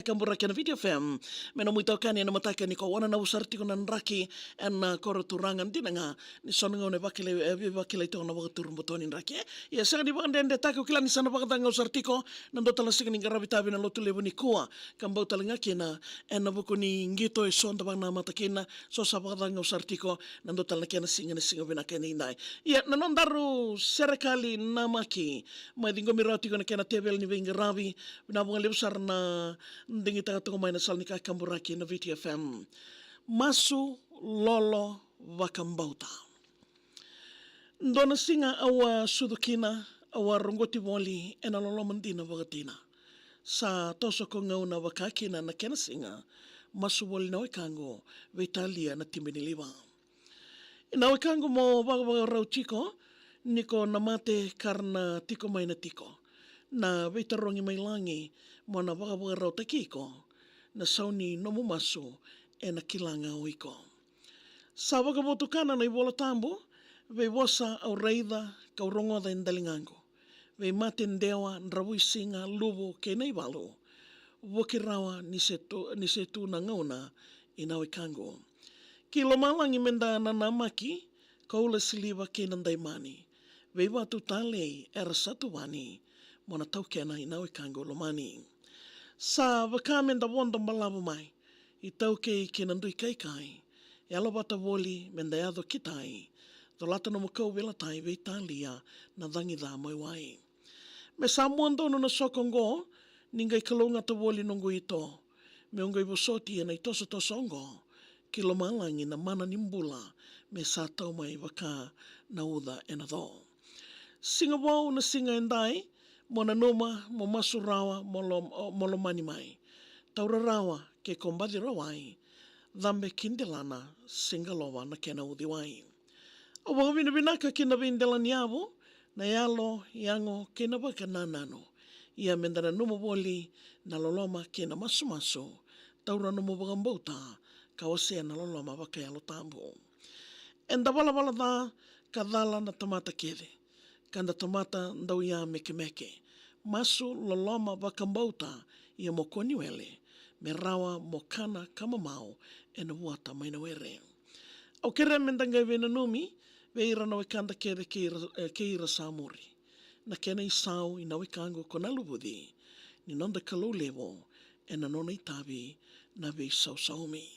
Kamburaki na VitiFM, mena muito kani na mataka ni ko wana na usarti ko nan raki en koro turangan din nga ni songo ne bakile to na wakatur motoni raki ya sanga di bakande de tako kila ni sana bakatanga usarti ko nando tala sing ni garabita bina lotu lebu ni kuwa kambau talanga kina en na buku ni ngito e sonda bang na matakina so sa bakatanga usarti ko nando tala kena singa bina kena inai ya nanon daru Serekali Namaki mai dingo mirati ko na kena tebel ni bingarabi na bunga lebsar na ndingi taga main asal ni Kamburaki na VitiFM. MASU lolo VAKABAUTA. Ndona singa awa sudukina awa rongoti woli ena LOLOMA ndina wagatina. Sa toso ko ngauna wakakina na kena singa MASU woli na wekango veitalia na timbiniliwa. Ina wekango mo waga rau chiko niko namate karna tiko mai na tiko. Na veitarongi mai langi mo na waka rau takiko na sauni nomu MASU e na kilanga oiko. Sa wakabotukana na iwola tambo, vei wasa au reida kau rongoda indalingango. Vei mate ndewa nravui singa lubo ke nei walu. Wokirawa ni setu na ngauna inawe kango. Kilo malangi menda na Namaki, kaula siliva ke nandaimani. Vei watu talei era satu wani. Mona tau kena inawe kango lomani. Sa wakamen da wondo malabu mai. I tau kei ke nandui kai. E alo bata woli menda yado kitai. Do lata no makau vela tai vei talia na dangi da mai wai. Me sa muando no na sokongo. Ningai kalunga ta woli nongo ito. Me ongai bosoti e na itoso tosongo. Kilo malangi na mana nimbula. Me sa tau mai waka na uda e na do. Singa wau na singa endai. Mona noma, mo MASU rawa, molomani mai. Taura rawa, ke kombadi rawai, dhambe kindelana, singalowa na kena udiwai. O wakawina binaka kina vindela niavu, na yalo, yango, kena waka nanano. Ia mendana numa woli, na LOLOMA kena MASU. Taura numa wakambauta, kawasea na LOLOMA waka yalo tambo. Enda wala da, kadala na tamata kere. Kanda tamata ndau ia meke. MASU LOLOMA VAKABAUTA ia mokoni wele. Me rawa mokana kamamau e na wata mai na were. Au kere mendangai vena numi, veira na wekanda kere keira samuri. Na kena isau i na wekango kona lubudi, ni nonda kalau levo e na nona itavi na vei saumi.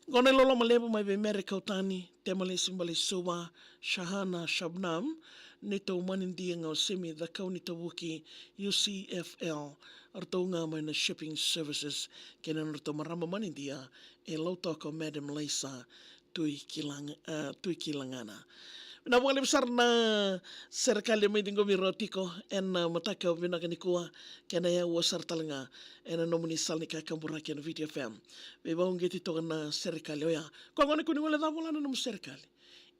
Gone LOLOMA lebo mai ve mere kautani, temale simbale suwa, shahana shabnam, nito umanindia ngau semi the kaunita wuki UCFL, arto ngā mai na shipping services, kena narto marama manindia, e lautoko Madam Lisa tui kilangana. Na wale besar na Serekali mai dingo mirotiko en mataka vinakanikua kena ya wasar talanga en nomuni salnika Kamburaki na VitiFM. Be baungeti to na Serekali oya. Ko ngone kuni wala da wala na Serekali.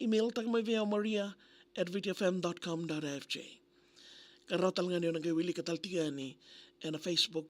Email tak mai via maria@vitifm.com.fj. Karau talanga ni ngai wili katal tiga ni en Facebook